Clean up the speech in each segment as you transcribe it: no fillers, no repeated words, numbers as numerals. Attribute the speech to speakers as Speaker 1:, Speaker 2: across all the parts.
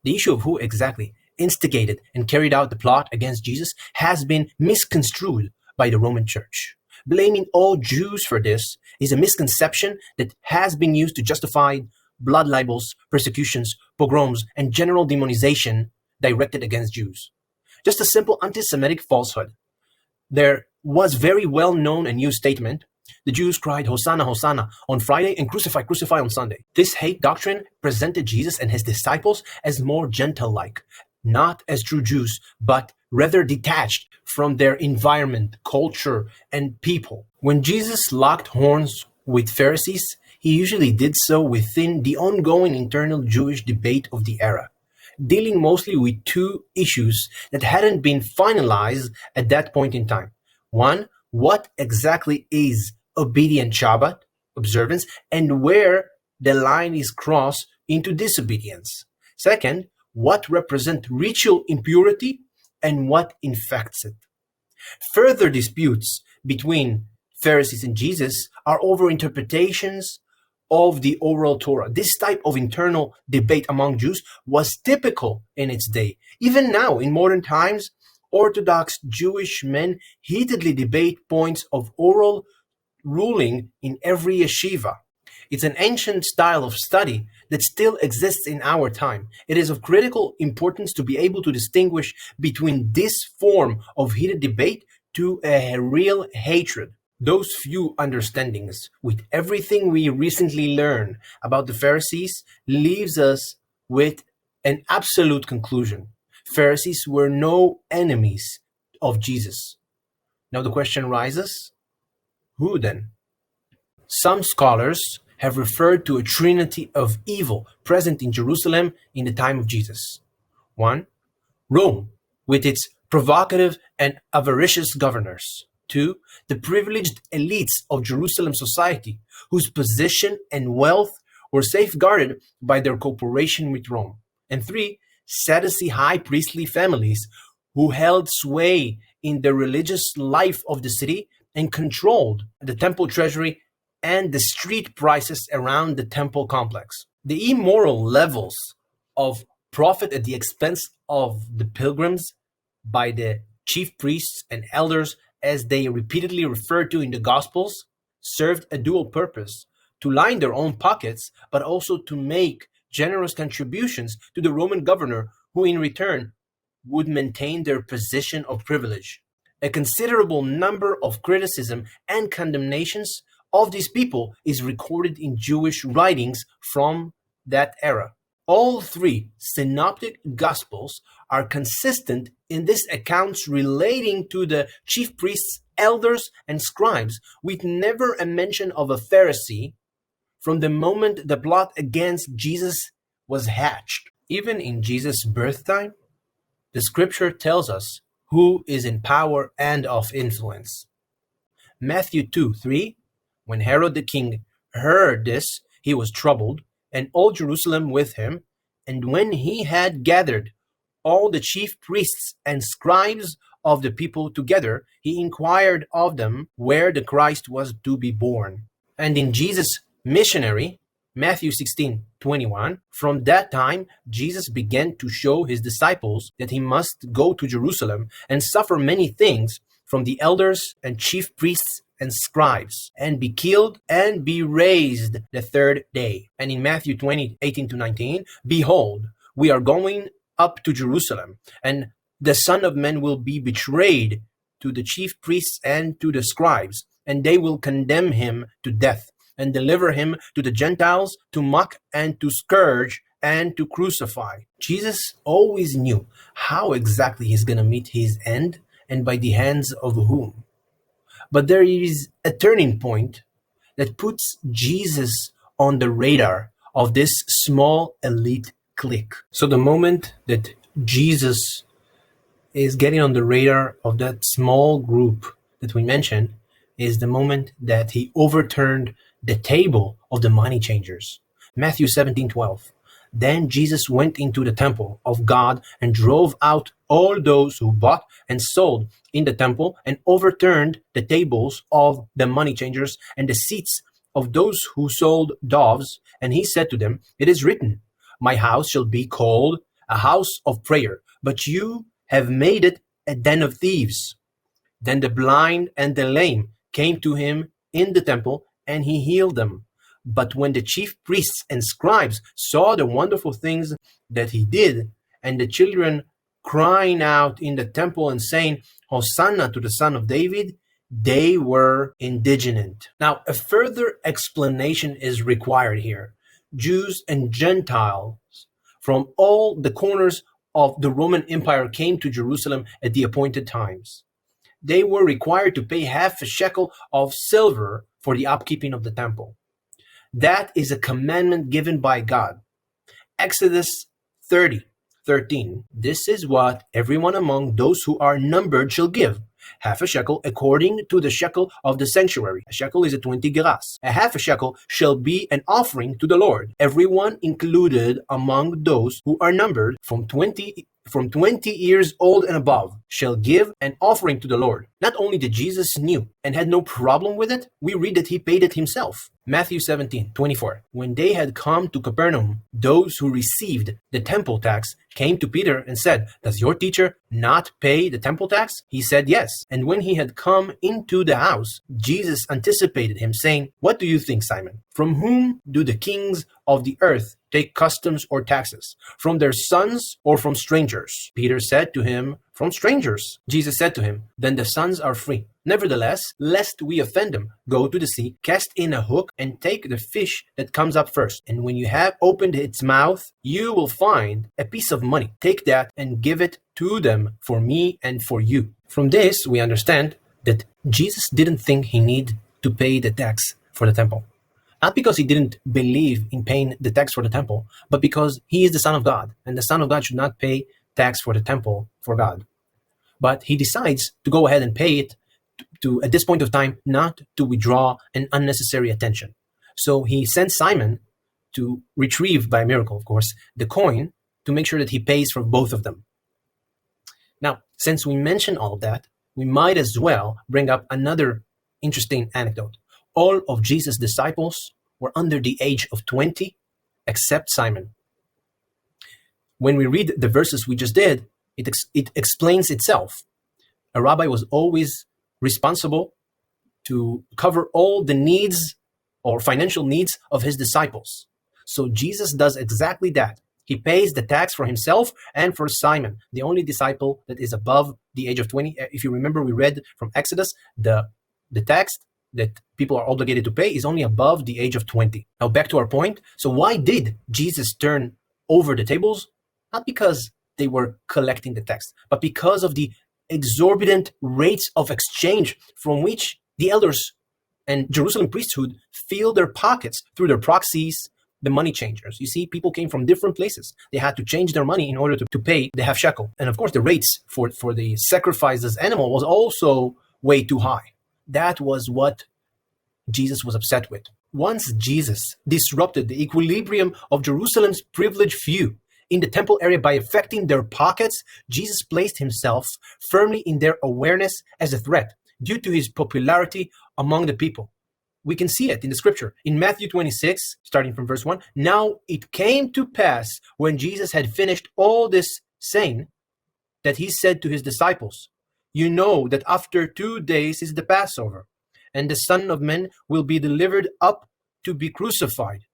Speaker 1: The issue of who exactly instigated and carried out the plot against Jesus has been misconstrued by the Roman Church. Blaming all Jews for this is a misconception that has been used to justify blood libels, persecutions, pogroms, and general demonization directed against Jews. Just a simple anti-Semitic falsehood. There was very well-known and used statement: the Jews cried, "Hosanna, Hosanna," on Friday and "Crucify, Crucify" on Sunday. This hate doctrine presented Jesus and his disciples as more Gentile-like, not as true Jews, but rather detached from their environment, culture, and people. When Jesus locked horns with Pharisees, he usually did so within the ongoing internal Jewish debate of the era, dealing mostly with two issues that hadn't been finalized at that point in time. One, what exactly is obedient Shabbat observance and where the line is crossed into disobedience. Second, what represents ritual impurity and what infects it. Further disputes between Pharisees and Jesus are over interpretations of the oral Torah. This type of internal debate among Jews was typical in its day. Even now, in modern times, Orthodox Jewish men heatedly debate points of oral ruling in every yeshiva. It's an ancient style of study that still exists in our time. It is of critical importance to be able to distinguish between this form of heated debate to a real hatred. Those few understandings, with everything we recently learned about the Pharisees, leaves us with an absolute conclusion. Pharisees were no enemies of Jesus. Now the question rises, who then? Some scholars have referred to a trinity of evil present in Jerusalem in the time of Jesus. 1. Rome, with its provocative and avaricious governors. 2. The privileged elites of Jerusalem society, whose position and wealth were safeguarded by their cooperation with Rome. And 3. Sadducee high priestly families, who held sway in the religious life of the city and controlled the temple treasury and the street prices around the temple complex. The immoral levels of profit at the expense of the pilgrims by the chief priests and elders, as they repeatedly referred to in the Gospels, served a dual purpose: to line their own pockets, but also to make generous contributions to the Roman governor, who in return would maintain their position of privilege. A considerable number of criticism and condemnations of these people is recorded in Jewish writings from that era. All three synoptic gospels are consistent in these accounts relating to the chief priests, elders, and scribes, with never a mention of a Pharisee from the moment the plot against Jesus was hatched. Even in Jesus' birth time, the scripture tells us who is in power and of influence. Matthew 2:3, when Herod the king heard this, he was troubled, and all Jerusalem with him. And when he had gathered all the chief priests and scribes of the people together, he inquired of them where the Christ was to be born. And in Jesus' missionary, Matthew 16:21, from that time Jesus began to show his disciples that he must go to Jerusalem and suffer many things from the elders and chief priests and scribes, and be killed and be raised the third day. And in Matthew 20:18-19, behold, we are going up to Jerusalem, and the Son of Man will be betrayed to the chief priests and to the scribes, and they will condemn him to death, and deliver him to the Gentiles to mock and to scourge and to crucify. Jesus always knew how exactly he's going to meet his end and by the hands of whom. But there is a turning point that puts Jesus on the radar of this small elite clique. So the moment that Jesus is getting on the radar of that small group that we mentioned is the moment that he overturned the table of the money changers. Matthew 17:12. Then Jesus went into the temple of God and drove out all those who bought and sold in the temple, and overturned the tables of the money changers and the seats of those who sold doves. And he said to them, it is written, my house shall be called a house of prayer, but you have made it a den of thieves." Then the blind and the lame came to him in the temple, and he healed them. But when the chief priests and scribes saw the wonderful things that he did, and the children crying out in the temple and saying, "Hosanna to the Son of David," they were indignant. Now, a further explanation is required here. Jews and Gentiles from all the corners of the Roman Empire came to Jerusalem at the appointed times. They were required to pay half a shekel of silver for the upkeeping of the temple. That is a commandment given by God. Exodus 30:13. "This is what everyone among those who are numbered shall give. Half a shekel according to the shekel of the sanctuary." A shekel is a 20 gerahs. A half a shekel shall be an offering to the Lord. Everyone included among those who are numbered from 20 years old and above shall give an offering to the Lord. Not only did Jesus knew and had no problem with it, we read that he paid it himself. Matthew 17:24. "When they had come to Capernaum, those who received the temple tax came to Peter and said, 'Does your teacher not pay the temple tax?' He said, 'Yes.' And when he had come into the house, Jesus anticipated him, saying, 'What do you think, Simon? From whom do the kings of the earth take customs or taxes? From their sons or from strangers?' Peter said to him, 'From strangers.' Jesus said to him, 'Then the sons are free. Nevertheless, lest we offend them, go to the sea, cast in a hook, and take the fish that comes up first. And when you have opened its mouth, you will find a piece of money. Take that and give it to them for me and for you.'" From this, we understand that Jesus didn't think he needed to pay the tax for the temple. Not because he didn't believe in paying the tax for the temple, but because he is the Son of God, and the Son of God should not pay tax for the temple for God. But he decides to go ahead and pay it to at this point of time, not to withdraw an unnecessary attention. So he sends Simon to retrieve, by a miracle, of course, the coin to make sure that he pays for both of them. Now, since we mentioned all of that, we might as well bring up another interesting anecdote. All of Jesus' disciples were under the age of 20, except Simon. When we read the verses we just did, it explains itself. A rabbi was always responsible to cover all the needs or financial needs of his disciples. So Jesus does exactly that. He pays the tax for himself and for Simon, the only disciple that is above the age of 20. If you remember, we read from Exodus, the tax that people are obligated to pay is only above the age of 20. Now back to our point. So why did Jesus turn over the tables? Not because they were collecting the tax, but because of the exorbitant rates of exchange from which the elders and Jerusalem priesthood fill their pockets through their proxies, the money changers. You see, people came from different places. They had to change their money in order to pay the half shekel. And of course, the rates for the sacrificed as animal was also way too high. That was what Jesus was upset with. Once Jesus disrupted the equilibrium of Jerusalem's privileged few in the temple area by affecting their pockets, Jesus placed himself firmly in their awareness as a threat due to his popularity among the people. We can see it in the scripture. In Matthew 26, starting from verse 1, "Now it came to pass when Jesus had finished all this saying that he said to his disciples, 'You know that after 2 days is the Passover, and the Son of Man will be delivered up to be crucified.'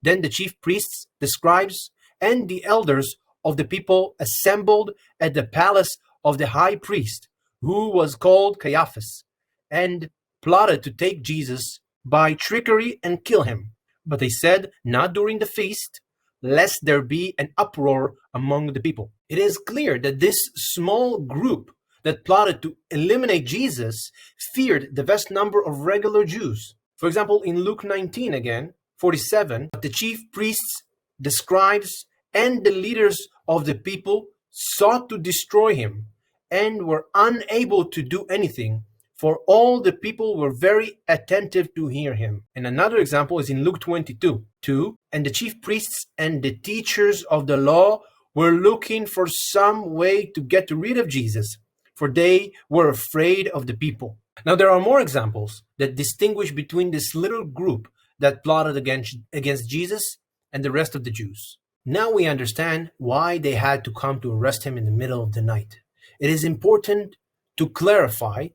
Speaker 1: Then the chief priests, the scribes, and the elders of the people assembled at the palace of the high priest, who was called Caiaphas, and plotted to take Jesus by trickery and kill him. But they said, 'Not during the feast, lest there be an uproar among the people.'" It is clear that this small group that plotted to eliminate Jesus feared the vast number of regular Jews. For example, in Luke 19 again, 47, the chief priests, the scribes, and the leaders of the people sought to destroy him and were unable to do anything, for all the people were very attentive to hear him. And another example is in Luke 22, "And the chief priests and the teachers of the law were looking for some way to get rid of Jesus, for they were afraid of the people." Now, there are more examples that distinguish between this little group that plotted against Jesus and the rest of the Jews. Now we understand why they had to come to arrest him in the middle of the night. It is important to clarify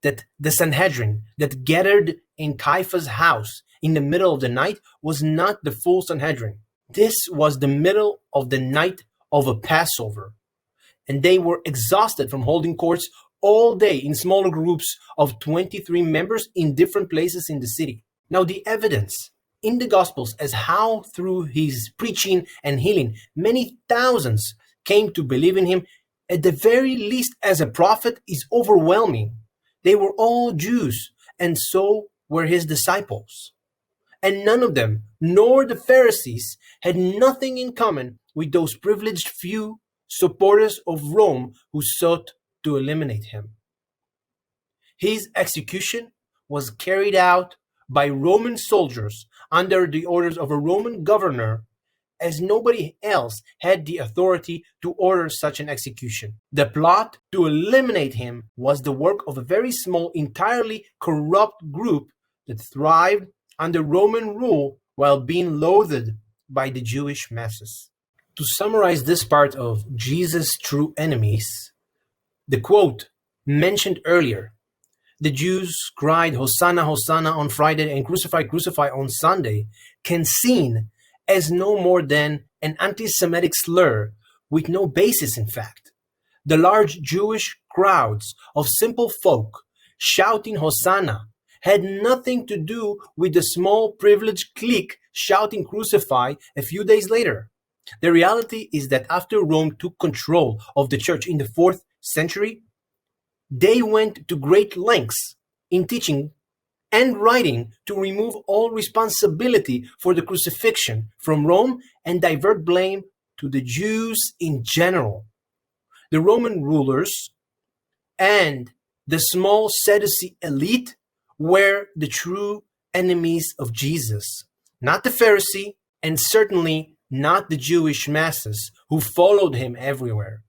Speaker 1: that the Sanhedrin that gathered in Caiaphas' house in the middle of the night was not the full Sanhedrin. This was the middle of the night of a Passover, and they were exhausted from holding courts all day in smaller groups of 23 members in different places in the city. Now, the evidence in the Gospels as how through his preaching and healing, many thousands came to believe in him, at the very least as a prophet, is overwhelming. They were all Jews, and so were his disciples. And none of them, nor the Pharisees, had nothing in common with those privileged few supporters of Rome who sought to eliminate him. His execution was carried out by Roman soldiers under the orders of a Roman governor, as nobody else had the authority to order such an execution. The plot to eliminate him was the work of a very small, entirely corrupt group that thrived under Roman rule while being loathed by the Jewish masses. To summarize this part of Jesus' true enemies, the quote mentioned earlier, the Jews cried, "Hosanna, Hosanna" on Friday and "Crucify, Crucify" on Sunday, can seen as no more than an anti-Semitic slur with no basis in fact. The large Jewish crowds of simple folk shouting Hosanna had nothing to do with the small privileged clique shouting Crucify a few days later. The reality is that after Rome took control of the church in the 4th century, they went to great lengths in teaching and writing to remove all responsibility for the crucifixion from Rome and divert blame to the Jews in general. The Roman rulers and the small Sadducee elite were the true enemies of Jesus, not the Pharisee, and certainly not the Jewish masses who followed him everywhere.